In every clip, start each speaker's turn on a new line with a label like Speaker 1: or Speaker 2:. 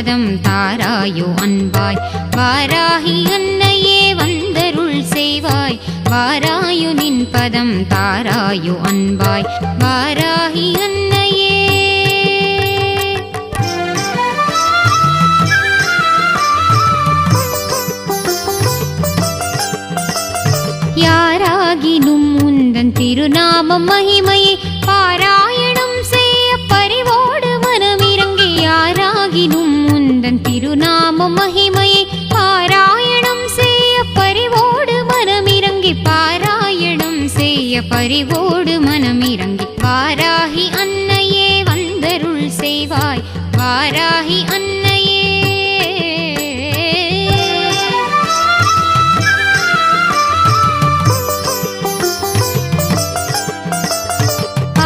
Speaker 1: பதம் தாராயோ அன்பாய் வாராகி அன்னையே வந்தருள் செய்வாய் வாராயு நின் பதம் தாராயோ அன்பாய் வாராகி அன்னையே. யாராகினும் உந்தன் திருநாமம் மகிமையை பாராயணம் செய்ய பரிவோடு மனமிறங்கி யாராகினும் உந்தன் திருநாமம் மகிமையை பாராயணம் செய்ய பரிவோடு மனமிறங்கி பாராயணம் செய்ய பரிவோடு மனமிறங்கி வாராகி அன்னையே வந்தருள் செய்வாய் வாராகி அன்னையே.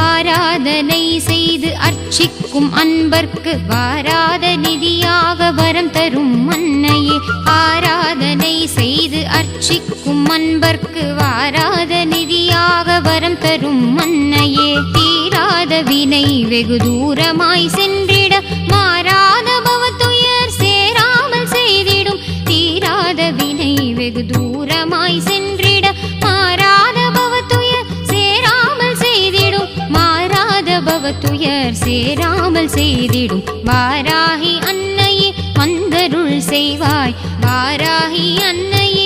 Speaker 1: ஆராதனை செய்து அர்ச்சிக்கும் அன்பர்க்கு வாராத நிதியாக வரம் தரும் அன்னையே ஆராதனை செய்து அர்ச்சிக்கும் அன்பர்க்கு வாராத நிதியாக வரம் தரும் அன்னையே. தீராத வினை வெகு தூரமாய் சென்றிட மாறாத பவத்துயர் சேராமல் செய்திடும் தீராத வினை வெகு தூரமாய் சென்றிட மாறாத பவத்துயர் சேராமல் செய்திடும் மாறாத பவத்துயர் சேராமல் செய்திடும் வாராகி அன்னையே வந்தருள் செய்வாய் வாராகி அன்னையே.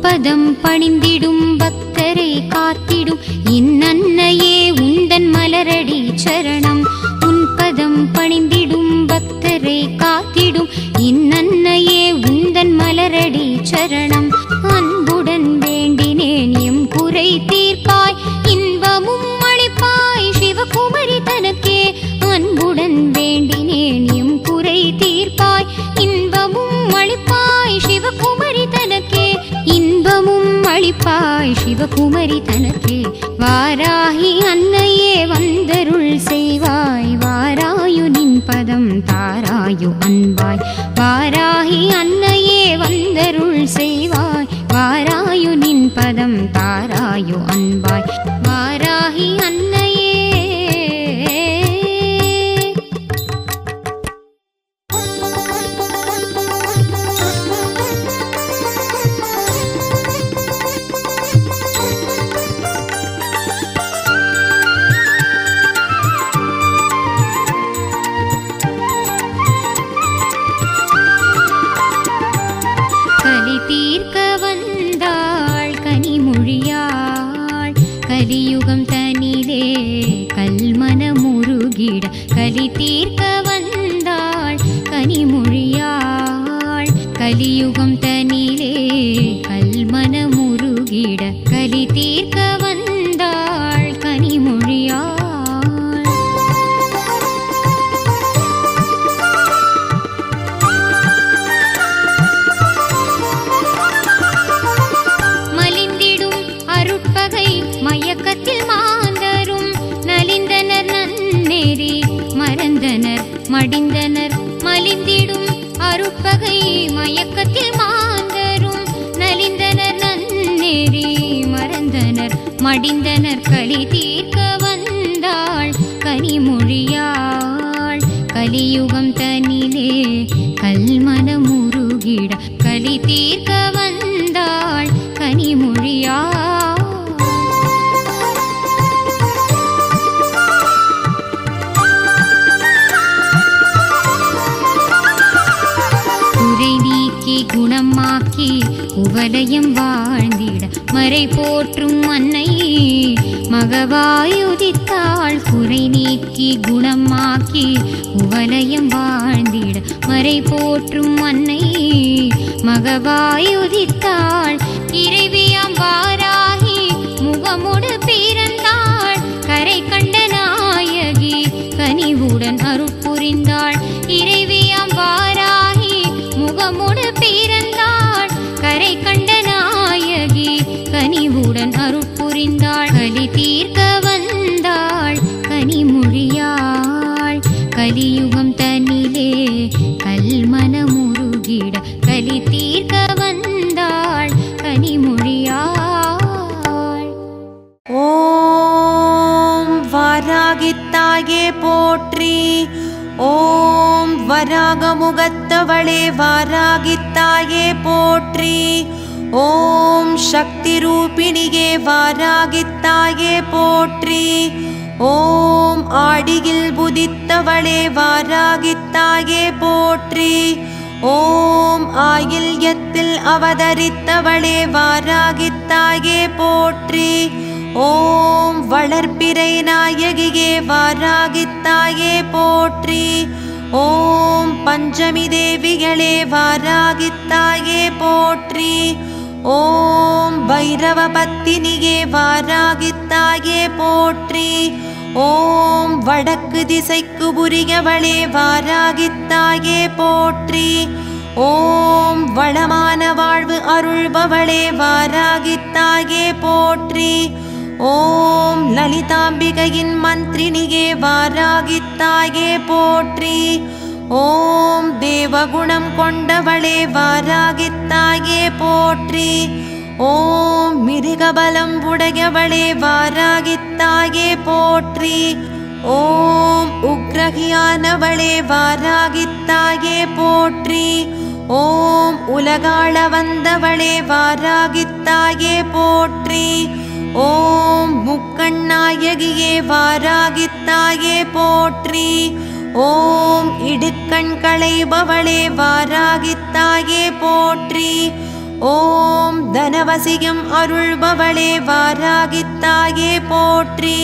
Speaker 1: பதம் பணிந்திடும் பக்தரை காத்திடும் இன்னன்னையே உந்தன் மலரடி சரணம் உன் பதம் பணிந்திடும் பக்தரை காத்திடும் இன்னன்னையே உந்தன் மலரடி சரணம். அன்புடன் வேண்டினேன் எம் குறை தீர்ப்பாய் இன்பமும் அளிப்பாய் சிவகுமரி தனக்கே அன்புடன் வேண்டினேன் எம் குறை தீர்ப்பாய் இன்பமும் அளிப்பாய் சிவகுமரி தனக்கே இன்பமும் அளிப்பாய் சிவகுமரி தனக்கே வாராகி அன்னையே வந்தருள் செய்வாய் வாராயு நின் பதம் தாராயு அன்பாய் வாராகி அன்னையே வந்தருள் செய்வாய் வாராயு நின் பதம் தாராயு அன்பாய் வாராகி அன்னையே. தீர்க்க வந்தாள் கனிமொழியாள் கலியுகம் தனிலே கல்மன முருகிட கலி தீர்க்க வந்தாள் கனிமொழியாள் கலியுகம் தனிலே கல்மன முருகிட கலி தீர்க்க வந்தாள் கனிமொழியாள். மயக்கத்தில் மாந்தரும் நலிந்தனர் நன்னேறி மறந்தனர் மடிந்தனர் மலிந்திடும் அருட்பகை மயக்கத்தில் மாந்தரும் நலிந்தனர் நன்னேறி மறந்தனர் மடிந்தனர் கலி தீர்க்க வந்தாள் கனிமொழியாள் கலியுகம் தனிலே கல்மன முருகிட கலி தீர்க்க வந்தாள் கனிமொழியாள். குணமாக்கி குவலயம் வாழ்ந்திட மறை போற்றும் அன்னை மகவாயுதித்தாள் குறை நீக்கி குணமாக்கி குவலயம் வாழ்ந்திட மறை போற்றும் அன்னை மகவாயுதித்தாள் இறைவியாம் வாராகி முகமுடு பிறந்தாள் கரை கண்ட நாயகி கனிவுடன் அருட்புரிந்தாள் இறைவியாம் வாராகி முகமுடு பிறந்தாள் கரை கண்ட நாயகி கனிவுடன் அருட்புரிந்தாள் கலி தீர்க்க வந்தாள் கனிமொழியாள் கலியுகம் தனிலே கல்மன முருகிட கலி தீர்க்க வந்தாள் கனிமொழியாள்.
Speaker 2: வாராகித்தாயே போற்றி. ஓம் வராகமுகத்தவளே வாராகித்தாயே போற்றி. ஓம் சக்தி ரூபிணியே வாராகித்தாயே போற்றி. ஓம் ஆடியில் புதித்தவளே வாராகித்தாயே போற்றி. ஓம் ஆயில்யத்தில் அவதரித்தவளே வாராகித்தாயே போற்றி. ஓம் வளர்ப்பிறை நாயகியே வாராகித்தாயே போற்றி. ஓம் பஞ்சமி தேவிகளே வாராகித்தாயே போற்றி. ஓம் பைரவ பத்தினியே வாராகித்தாயே போற்றி. ஓம் வடக்கு திசைக்கு உரியவளே வாராகித்தாயே போற்றி. ஓம் வளமான வாழ்வு அருள்பவளே வாராகித்தாயே போற்றி. ஓம் லலிதாம்பிகையின் மந்திரினியே வாராகித்தாயே போற்றி. ஓம் தேவகுணம் கொண்டவளே வாராகித்தாயே போற்றி. ஓம் மிருகபலம் உடையவளே வாராகித்தாயே போற்றி. ஓம் உக்ரகியானவளே வாராகித்தாயே போற்றி. ஓம் உலகாள வந்தவளே வாராகித்தாயே போற்றி. ஓம் முக்கண்ணாயகியே வாராகித்தாயே போற்றி. ஓம் இடுக்கண் களைபவளே வாராகித்தாயே போற்றி. ஓம் தனவசியம் அருள்பவளே வாராகித்தாயே போற்றி.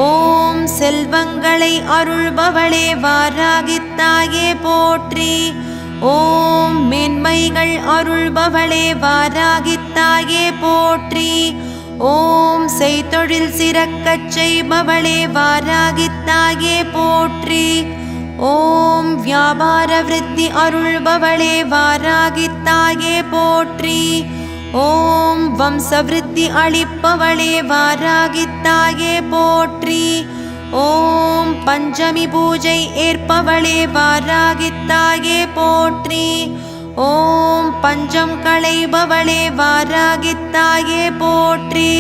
Speaker 2: ஓம் செல்வங்களை அருள்பவளே வாராகித்தாயே போற்றி. ஓம் மேன்மைகள் அருள்பவளே வாராகித்தாயே போற்றி. ஓம் செய்தொழில் சிறக்கச் செய்பவளே வாராகித்தாயே போற்றி. ஓம் வியாபார விருத்தி அருள்பவளே வாராகித்தாயே போற்றி. ஓம் வம்சவிருத்தி அளிப்பவளே வாராகித்தாயே போற்றி. ஓம் பஞ்சமி பூஜை ஏற்பவளே வாராகித்தாயே போற்றி. ஓம் பஞ்சம் களைபவளே வாராகித்தாயே போற்றி.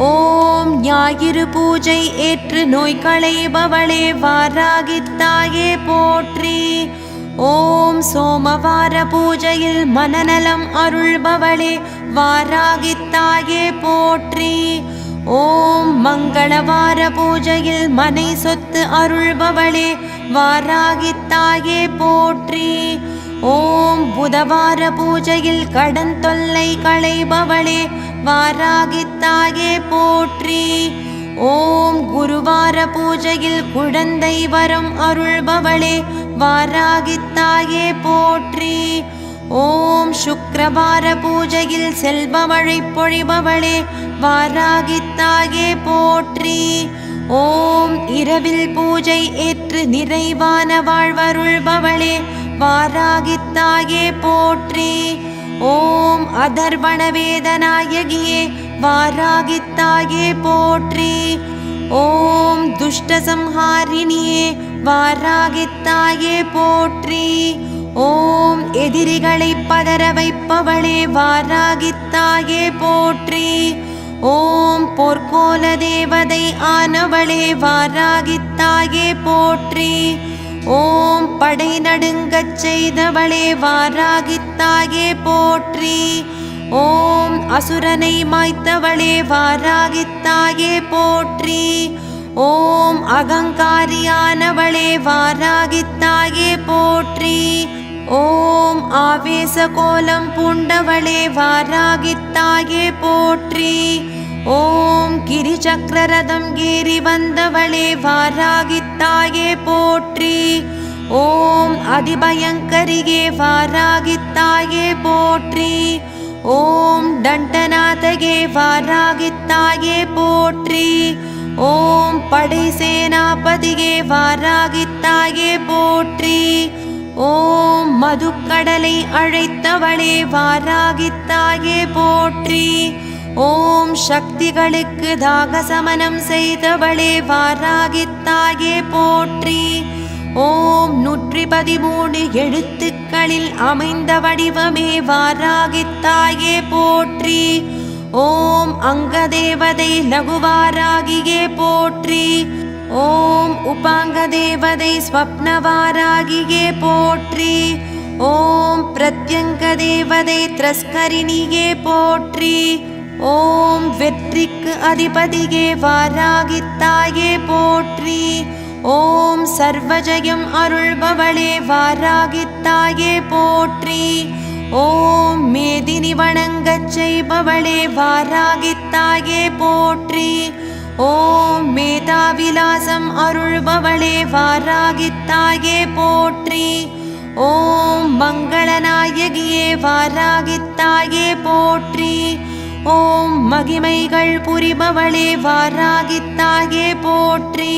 Speaker 2: ஓம் ஞாயிறு பூஜை ஏற்று நோய் களைபவளே வாராகித்தாயே போற்றி. ஓம் சோமவார பூஜையில் மனநலம் அருள்பவளே வாராகித்தாயே போற்றி. ஓம் மங்களவார பூஜையில் மனை சொத்து அருள்பவளே வாராகித்தாயே போற்றி. ஓம் புதவார பூஜையில் கடன் தொல்லை களைபவளே வாராகித்தாயே போற்றி. ஓம் குருவார பூஜையில் குழந்தை வரம் அருள்பவளே வாராகித்தாயே போற்றி. ஓம் சுக்கிரவார பூஜையில் செல்வமழை பொழிபவளே வாராகித்தாயே போற்றி. ஓம் இரவில் பூஜை ஏற்று நிறைவான வாழ்வருள்பவளே வாராகித்தாயே போற்றி. ஓம் அதர்வண வேதநாயகியே வாராகித்தாயே போற்றி. ஓம் துஷ்டசம்ஹாரிணியே வாராகித்தாயே போற்றி. ஓம் எதிரிகளை பதற வைப்பவளே வாராகித்தாயே போற்றி. ஓம் பொற்கோல தேவதை ஆனவளே வாராகித்தாயே போற்றி. ஓம் படை நடுங்கச் செய்தவளே வாராகித்தாயே போற்றி. ஓம் அசுரனை மாய்த்தவளே வாராகித்தாயே போற்றி. ஓம் அகங்காரியானவளே வாராகித்தாயே போற்றி. ஓம் ஆவேச கோலம் பூண்டவளே வாராகித்தாயே போற்றி. ஓம் கிரிசக்கரரதம் ஏறி வந்தவளே வாராகித்தாயே போற்றி. ஓம் அதிபயங்கரியே வாராகித்தாயே போற்றி. ஓம் தண்டநாதகே வாராகித்தாயே போற்றி. ஓம் படை சேனாபதியே வாராகித்தாயே போற்றி. ஓம் மதுக்கடலை அழைத்தவளே வாராகித்தாயே போற்றி. ஓம் சக்திகளுக்கு தாகசமனம் செய்தவளே வாராகித்தாயே போற்றி. ஓம் 113 எழுத்துக்களில் அமைந்த வடிவமே வாராகித்தாயே போற்றி. ஓம் அங்கதேவதை லகுவாராகியே போற்றி. ஓம் உபாங்க தேவதை ஸ்வப்னவாராகியே போற்றி. ஓம் பிரத்யங்க தேவதை திரஸ்கரிணியே போற்றி. ஓம் வெற்றிக்கு அதிபதியே வாராகித்தாயே போற்றி. ஓம் சர்வஜயம் அருள்பவளே வாராகித்தாயே போற்றி. ஓம் மேதினி வணங்கச் செய்பவளே வாராகித்தாயே போற்றி. ஓம் மேதாவிலாசம் அருள்பவளே வாராகித்தாயே போற்றி. ஓம் மங்களநாயகியே வாராகித்தாயே போற்றி. ஓம் மகிமைகள் புரிபவளே வாராகித்தாயே போற்றி.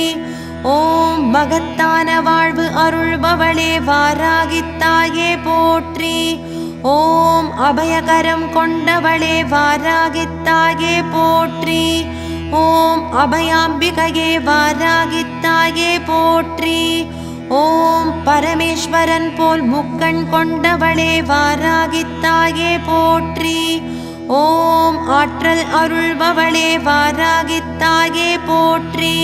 Speaker 2: ஓம் மகத்தான வாழ்வு அருள்பவளே வாராகித்தாயே போற்றி. ஓம் அபயகரம் கொண்டவளே வாராகித்தாயே போற்றி. ஓம் அபயாம்பிகையே வாராகித்தாயே போற்றி. ஓம் பரமேஸ்வரன் போல் முக்கண் கொண்டவளே வாராகித்தாயே போற்றி. ஓம் ஆற்றல் அருள்பவளே வாராகித்தாயே போற்றி.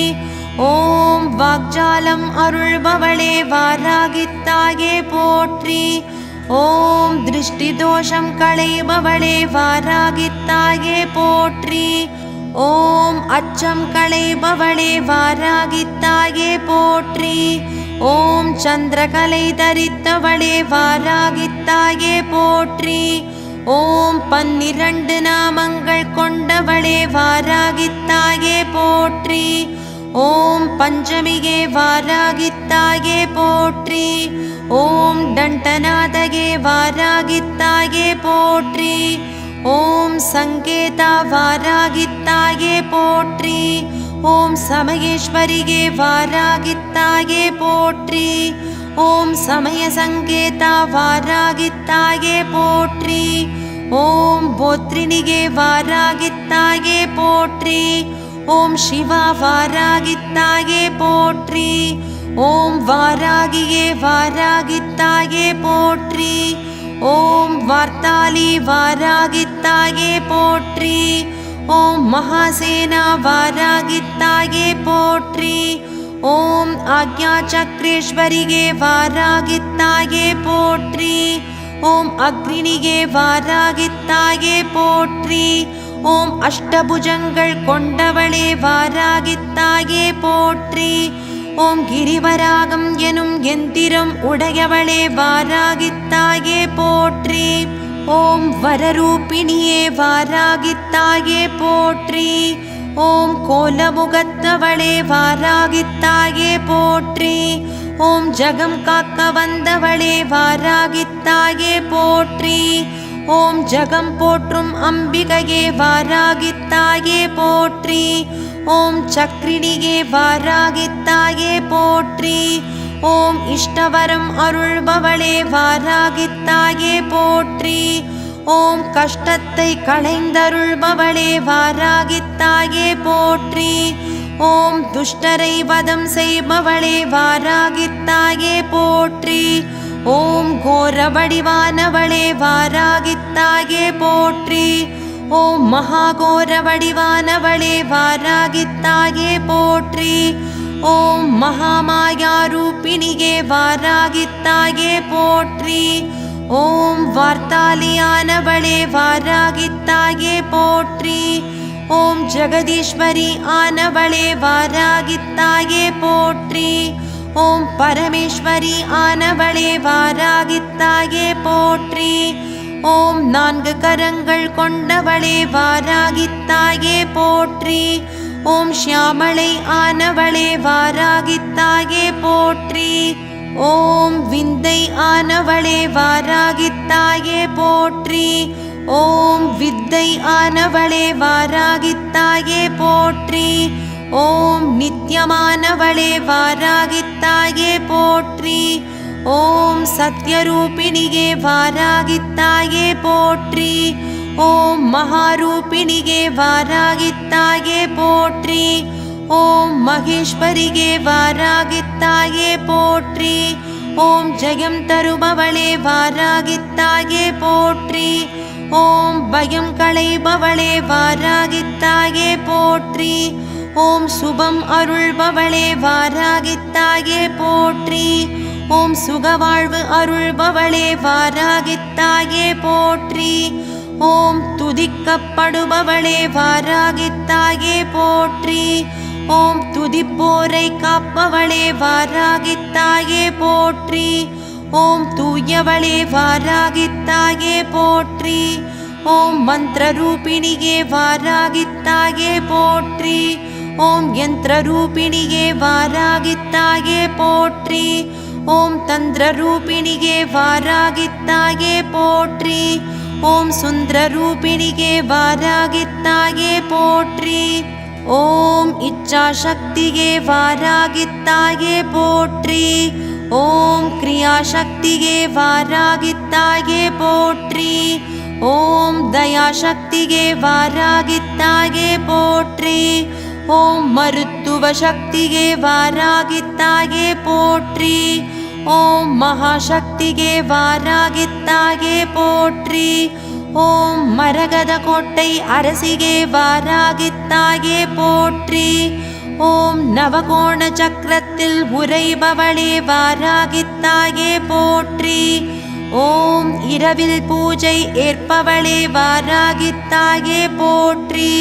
Speaker 2: ஓம் வாக்ஜாலம் அருள்பவளே வாராகித்தாயே போற்றி. ஓம் திருஷ்டி தோஷம் களைபவளே வாராகித்தாயே போற்றி. ஓம் அச்சம் களைபவளே வாராகித்தாயே போற்றி. ஓம் சந்திரகலை தரித்தவளே வாராகித்தாயே போற்றி. ஓம் 12 நாமங்கள் கொண்டவளே வாராகித்தாயே போற்றி. ஓம் பஞ்சமியே வாராகித்தாயே போற்றி. ஓம் தண்டநாதகே வாராகித்தாயே போற்றி. ஓம் சங்கேதா வாராகித்தாயே போற்றி. ஓம் சமயேஸ்வரியே வாராகித்தாயே போற்றி. ஓம் சமய சங்கேதா வாராகித்தாயே போற்றி. ஓம் போத்ரிணிகே வாராகித்தாயே போற்றி. ஓம் சிவா வாராகித்தாயே போற்றி. ஓம் வாராகியே வாராகித்தாயே போற்றி. ஓம் வார்த்தாளி வாராகித்தாயே போற்றி. ஓம் மகாசேனா வாராகித்தாயே போற்றி. ஓம் ஆக்ஞா சக்ரேஸ்வரியே வாராகித்தாயே போற்றி. ஓம் அக்னினியே வாராகித்தாயே போற்றி. ஓம் அஷ்டபுஜங்கள் கொண்டவளே வாராகித்தாயே போற்றி. ஓம் கிரிவராகம் எனும் எந்திரம் உடையவளே வாராகித்தாயே போற்றி. ஓம் வரரூபிணியே வாராகித்தாயே போற்றி. ஓம் கோலமுகத்தவளே வாராகித்தாயே போற்றி. ஓம் ஜகம் காக்க வந்தவளே வாராகித்தாயே போற்றி. ஓம் ஜகம் போற்றும் அம்பிகையே வாராகித்தாயே போற்றி. ஓம் சக்ரிணியே வாராகித்தாயே போற்றி. ஓம் இஷ்டவரம் அருள்பவளே வாராகித்தாயே போற்றி. ஓம் கஷ்டத்தை களைந்தருள்பவளே வாராகித்தாயே போற்றி. ஓம் துஷ்டரை வதம் செய்பவளே வாராகித்தாயே போற்றி. ஓம் கோர வடிவானவளே வாராகித்தாயே போற்றி. ஓம் மகாகோர வடிவானவளே வாராகித்தாயே போற்றி. ஓம் மகாமாயா ரூபிணியே வாராகித்தாயே போற்றி. ஓம் வார்த்தாலியானவளே வாராகித்தாயே போற்றி. ஓம் ஜெகதீஸ்வரி ஆனவளே வாராகித்தாயே போற்றி. ஓம் பரமேஸ்வரி ஆனவளே வாராகித்தாயே போற்றி. ஓம் 4 கரங்கள் கொண்டவளே வாராகித்தாயே போற்றி. ஓம் ஷியாமளை ஆனவளே வாராகித்தாயே போற்றி. ஓம் விந்தை ஆனவளே வாராகித்தாயே போற்றி. ஓம் வித்தை ஆனவளே வாராகித்தாயே போற்றி. ஓம் நித்யமானவளே வாராகித்தாயே போற்றி. ஓம் சத்யரூபிணியே வாராகித்தாயே போற்றி. ஓம் மகாரூபிணியே வாராகித்தாயே போற்றி. ஓம் மகேஸ்வரியே வாராகித்தாயே போற்றி. ஓம் ஜெயம் தருபவளே வாராகித்தாயே போற்றி. ஓம் பயம் களைபவளே வாராகித்தாயே போற்றி. ஓம் சுபம் அருள்பவளே வாராகித்தாயே போற்றி. ஓம் சுகவாழ்வு அருள்பவளே வாராகித்தாயே போற்றி. ஓம் துதிக்கப்படுபவளே வாராகித்தாயே போற்றி. ஓம் துதிப்போரை காப்பவளே வாராகித்தாயே போற்றி. ஓம் தூயவளே வாராகித்தாயே போற்றி. ஓம் மந்திரரூபிணியே வாராகித்தாயே போற்றி. ஓம் யந்திரரூபிணியே வாராகித்தாயே போற்றி. ஓம் தந்திரரூபிணியே வாராகித்தாயே போற்றி. ஓம் சுந்தரரூபிணியே வாராகித்தாயே போற்றி. ஓம் இச்சாசக்தியே வாராகித்தாயே போற்றி. ஓம் கிரியாசக்தியே வாராகித்தாயே போற்றி. ஓம் தயாசக்தியே வாராகித்தாயே போற்றி. ஓம் மருத்துவ சக்தியே வாராகித்தாயே போற்றி. ஓம் மகாசக்தியே வாராகித்தாயே போற்றி. ஓம் மரகத கோட்டை அரசியே வாராகித்தாயே போற்றி. ஓம் நவகோண சக்கரத்தில் உறைபவளே வாராகித்தாயே போற்றி. ஓம் இரவில் பூஜை ஏற்பவளே வாராகித்தாயே போற்றி.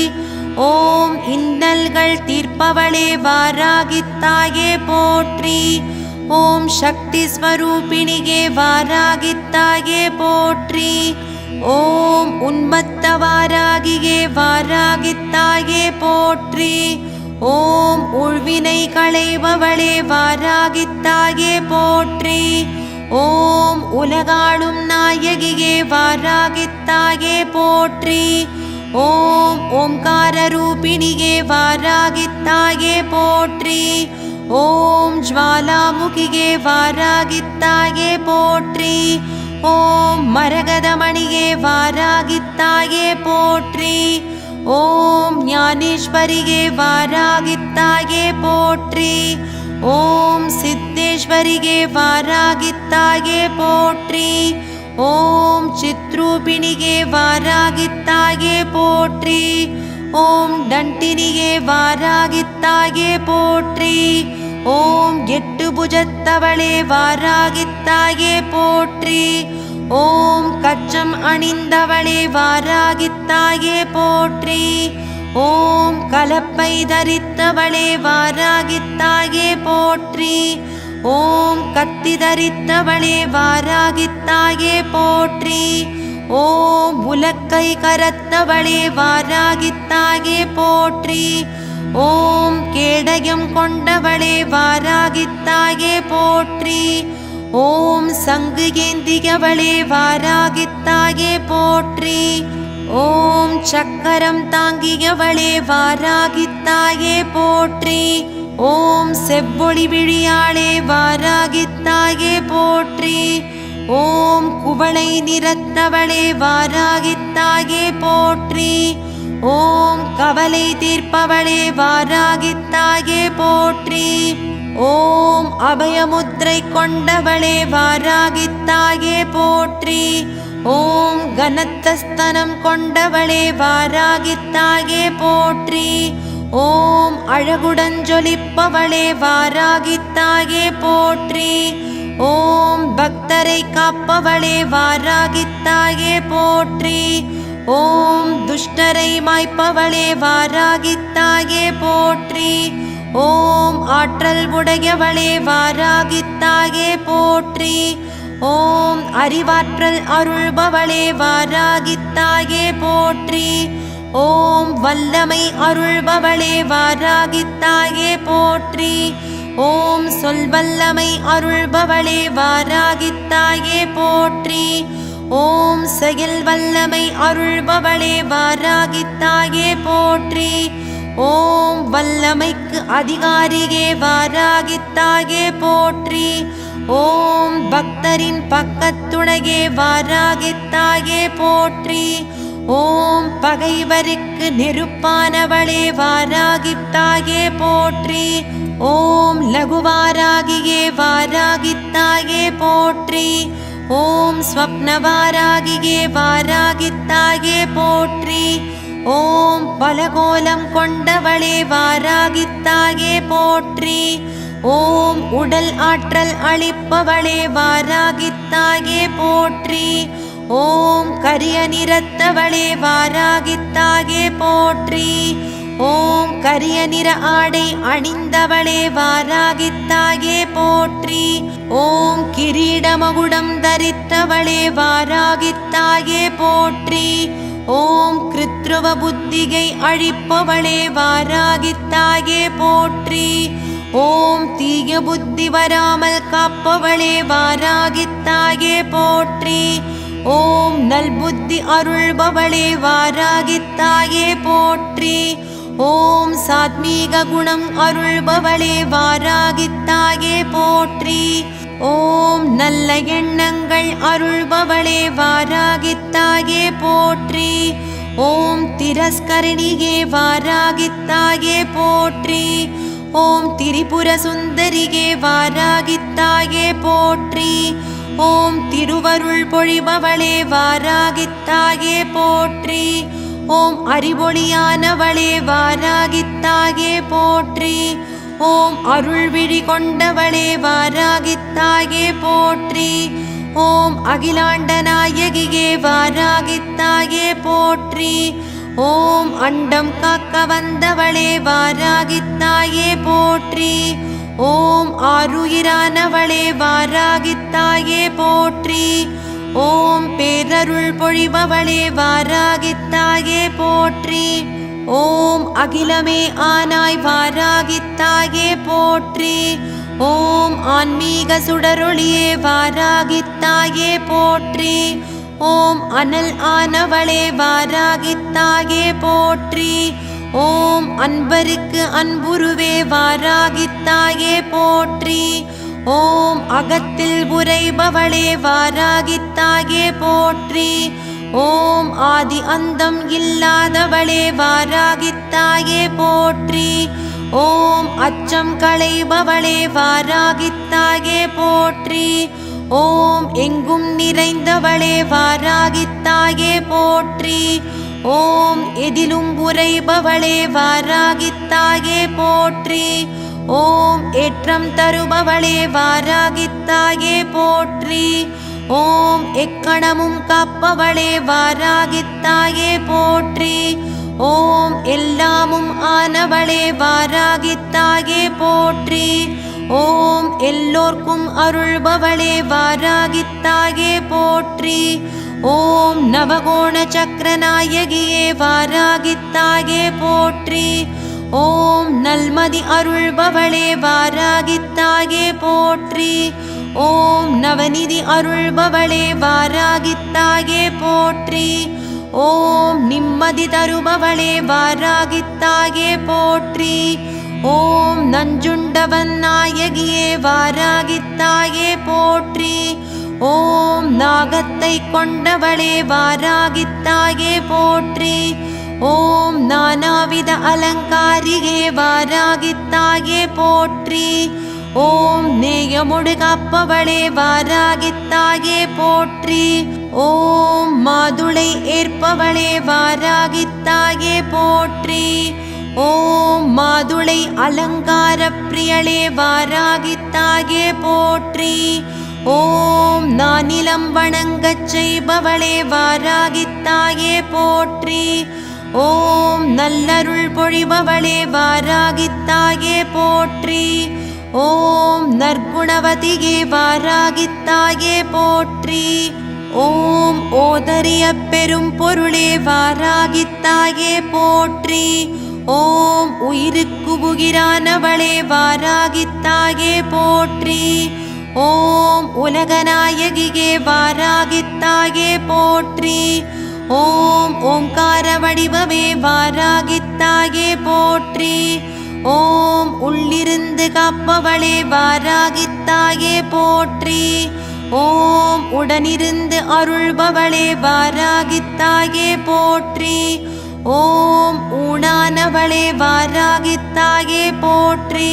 Speaker 2: ஓம் இன்னல்கள் தீர்ப்பவளே வாராகித்தாயே போற்றி. ஓம் சக்தி ஸ்வரூபிணியே வாராகித்தாயே போற்றி. ஓம் உன்மத்த வாராகியே வாராகித்தாயே போற்றி. ஓம் உள்வினை களைபவளே வாராகித்தாயே போற்றி. ஓம் உலகாளும் நாயகியே வாராகித்தாயே போற்றி. ஓம் ஓம்கார ரூபிணியே வாராகித்தாயே போற்றி. ஓம் ஜ்வாலாமுகியே வாராகித்தாயே போற்றி. ஓம் மரகதமணியே வாராகித்தாயே போற்றி. ஓம் ஞானேஸ்வரியே வாராகித்தாயே போற்றி. ஓம் சித்தேஸ்வரியே வாராகித்தாயே போற்றி. ஓம் சித்ரூபிணியே வாராகித்தாயே போற்றி. ஓம் தண்டினியே வாராகித்தாயே போற்றி. ஓம் எட்டு புஜத்தவளே வாராகித்தாயே போற்றி. ஓம் கச்சம் அணிந்தவளே வாராகித்தாயே போற்றி. ஓம் கலப்பை தரித்தவளே வாராகித்தாயே போற்றி. ஓம் கத்தி தரித்தவளே வாராகித்தாயே போற்றி. ஓம் உலக்கை கரத்தவளே வாராகித்தாயே போற்றி. ஓம் கேடயம் கொண்டவளே வாராகித்தாயே போற்றி. ஓம் சங்கு ஏந்தியவளே வாராகித்தாயே போற்றி. ஓம் சக்கரம் தாங்கியவளே வாராகித்தாயே போற்றி. ஓம் செவ்வொளி விழியாளே வாராகித்தாயே போற்றி. ஓம் குவளை நிறத்தவளே வாராகித்தாயே போற்றி. ஓம் கவலை தீர்ப்பவளே வாராகித்தாயே போற்றி. ஓம் அபயமுத்ரை கொண்டவளே வாராகித்தாயே போற்றி. ஓம் கனத்தஸ்தனம் கொண்டவளே வாராகித்தாயே போற்றி. ஓம் அழகுடன் ஜொலிப்பவளே வாராகித்தாயே போற்றி. ஓம் பக்தரை காப்பவளே வாராகித்தாயே போற்றி. ஓம் துஷ்டரை மாய்ப்பவளே வாராகித்தாயே போற்றி. ஓம் ஆற்றல் உடையவளே வாராகித்தாயே போற்றி. ஓம் அறிவாற்றல் அருள்பவளே வாராகித்தாயே போற்றி. ஓம் வல்லமை அருள்பவளே வாராகித்தாயே போற்றி. ஓம் சொல்வல்லமை அருள்பவளே வாராகித்தாயே போற்றி. ஓம் செயல் வல்லமை அருள்பவளே வாராகித்தாயே போற்றி. ஓம் வல்லமைக்கு அதிகாரியே வாராகித்தாயே போற்றி. ஓம் பக்தரின் பக்கத்துணையே வாராகித்தாயே போற்றி. ஓம் பகைவருக்கு நெருப்பானவளே வாராகித்தாயே போற்றி. ஓம் லகுவாராகியே வாராகித்தாயே போற்றி. ஓம் ஸ்வப்னவாராகியே வாராகித்தாயே போற்றி. ஓம் பலகோலம் கொண்டவளே வாராகித்தாயே போற்றி. ஓம் உடல் ஆற்றல் அளிப்பவளே வாராகித்தாயே போற்றி. ஓம் கரிய நிறத்தவளே வாராகித்தாயே போற்றி. ஓம் கரிய நிற ஆடை அணிந்தவளே வாராகித்தாயே போற்றி. ஓம் கிரீடமகுடம் தரித்தவளே வாராகித்தாயே போற்றி. ஓம் கிருத்ருவ புத்திகை அழிப்பவளே வாராகித்தாயே போற்றி. ஓம் தீய புத்தி வராமல் காப்பவளே வாராகித்தாயே போற்றி. ஓம் நல்புத்தி அருள்பவளே வாராகித்தாயே போற்றி. ஓம் சாத்மீக குணம் அருள்பவளே வாராகித்தாயே போற்றி. ஓம் நல்ல எண்ணங்கள் அருள்பவளே வாராகித்தாயே போற்றி. ஓம் திரஸ்கரணியே வாராகித்தாயே போற்றி. ஓம் திரிபுர சுந்தரியே வாராகித்தாயே போற்றி. ஓம் திருவருள் பொழிபவளே வாராகித்தாயே போற்றி. ஓம் அறிவொளியானவளே வாராகித்தாயே போற்றி. ஓம் அருள்விழி கொண்டவளே வாராகித்தாயே போற்றி. ஓம் அகிலாண்ட நாயகியே வாராகித்தாயே போற்றி. ஓம் அண்டம் காக்க வந்தவளே வாராகித்தாயே போற்றி. ஓம் ஆருயிரானவளே வாராகித்தாயே போற்றி. ஓம் பேரருள் பொழிபவளே வாராகித்தாயே போற்றி. ஓம் அகிலமே ஆனாய் வாராகித்தாயே போற்றி. ஓம் ஆன்மீக சுடரொளியே வாராகித்தாயே போற்றி. ஓம் அனல் ஆனவளே வாராகித்தாயே போற்றி. ஓம் அன்பருக்கு அன்புருவே வாராகித்தாயே போற்றி. ஓம் அகத்தில் உறைபவளே வாராகித்தாயே போற்றி. ஓம் ஆதி அந்தம் இல்லாதவளே வாராகித்தாயே போற்றி. ஓம் அச்சம் களைபவளே வாராகித்தாயே போற்றி. ஓம் எங்கும் நிறைந்தவளே வாராகித்தாயே போற்றி. ஓம் எதிலும் உறைபவளே வாராகித்தாயே போற்றி. ஓம் ஏற்றம் தருபவளே வாராகித்தாயே போற்றி. ஓம் எக்கணமும் காப்பவளே வாராகித்தாயே போற்றி. ஓம் எல்லாமும் ஆனவளே வாராகித்தாயே போற்றி. ஓம் எல்லோர்க்கும் அருள்பவளே வாராகித்தாயே போற்றி. ஓம் நவகோண சக்கரநாயகியே வாராகித்தாயே போற்றி. ஓம் நல்மதி அருள்பவளே வாராகித்தாயே போற்றி. ஓம் நவநிதி அருள்பவளே வாராகித்தாயே போற்றி. ஓம் நிம்மதி தருபவளே வாராகித்தாயே போற்றி. ஓம் நஞ்சுண்டவன் நாயகியே வாராகித்தாயே போற்றி. ஓம் நாகத்தை கொண்டவளே வாராகித்தாயே போற்றி. ஓம் நானாவித அலங்காரியே வாராகித்தாயே போற்றி. ஓம் நேயமுடு காப்பவளே வாராகித்தாயே போற்றி. ஓம் மாதுளை ஏற்பவளே வாராகித்தாயே போற்றி. ஓம் மாதுளை அலங்கார பிரியளே வாராகித்தாயே போற்றி. ஓம் நானிலம் வணங்கச் செய்பவளே வாராகித்தாயே போற்றி. ஓம் நல்லருள் பொழிபவளே வாராகித்தாயே போற்றி. ஓம் நற்குணவதியே வாராகித்தாயே போற்றி. ஓம் ஓதரிய பெரும் பொருளே வாராகித்தாயே போற்றி. ஓம் உயிருக்கு உயிரானவளே வாராகித்தாயே போற்றி. ஓம் உலகநாயகியே வாராகித்தாயே போற்றி. ஓம் ஓங்கார வடிவமே வாராகித்தாயே போற்றி. ஓம் உள்ளிருந்து காப்பவளே வாராகித்தாயே போற்றி. ஓம் உடனிருந்து அருள்பவளே வாராகித்தாயே போற்றி. ஓம் ஊனானவளே வாராகித்தாயே போற்றி.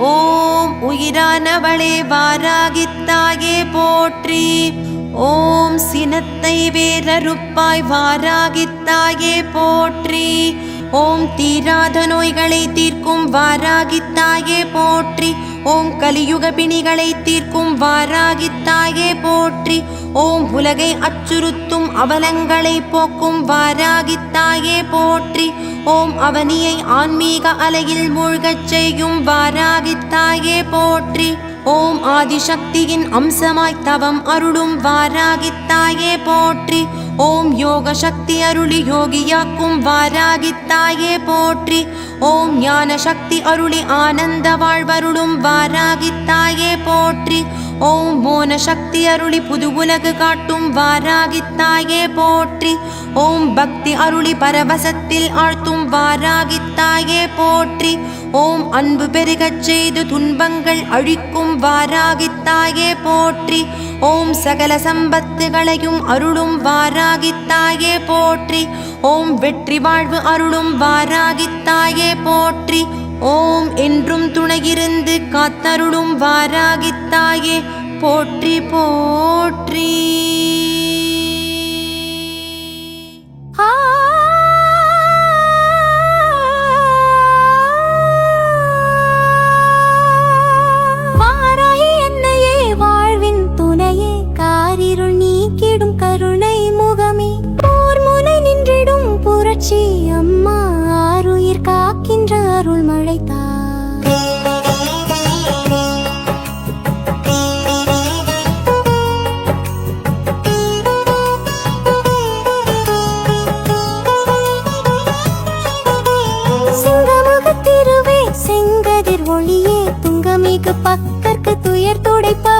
Speaker 2: ஓம் உயிரானவளே வாராகித்தாயே போற்றி. ஓம் சினத்தை வேறறுப்பாய் வாராகித்தாயே போற்றி. ஓம் தீராத நோய்களை தீர்க்கும் வாராகித்தாயே போற்றி. ஓம் கலியுக பிணிகளை தீர்க்கும் வாராகித்தாயே போற்றி. ஓம் உலகை அச்சுறுத்தும் அவலங்களை போக்கும் வாராகித்தாயே போற்றி. ஓம் அவனியை ஆன்மீக அலையில் மூழ்கச் செய்யும் வாராகித்தாயே போற்றி. ஓம் ஆதிசக்தியின் அம்சமாய் தவம் அருளும் வாராகித்தாயே போற்றி. ஓம் யோக சக்தி அருளி யோகியாக்கும் வாராகித்தாயே போற்றி. ஓம் ஞான சக்தி அருளி ஆனந்த வாழ்வருளும் வாராகித்தாயே போற்றி. ஓம் மோன சக்தி அருளி புது உலகு காட்டும் வாராகித்தாயே போற்றி. ஓம் பக்தி அருளி பரவசத்தில் ஆழ்த்தும் வாராகித்தாயே போற்றி. ஓம் அன்பு பெருகச் செய்து துன்பங்கள் அழிக்கும் வாராகித்தாயே போற்றி. ஓம் சகல சம்பத்துகளையும் அருளும் வாராகித்தாயே போற்றி. ஓம் வெற்றி வாழ்வு அருளும் வாராகித்தாயே போற்றி. ஓம் என்றும் துணையிருந்து காத்தருளும் வாராகித்தாயே போற்றி போற்றி.
Speaker 3: வாராகி என்னையே வாழ்வின் துணையே, காரிருள் நீக்கிடும் கருணை முகமே, போர் முனை நின்றிடும் புரட்சி அம்மா, ஆருயிர் காக்கின்ற அருள் மழைத்தா. சிங்கமுகத்திருவே செங்கதிர் ஒளியே, துங்கமிகு பக்கற்கு துயர் துடைப்பா.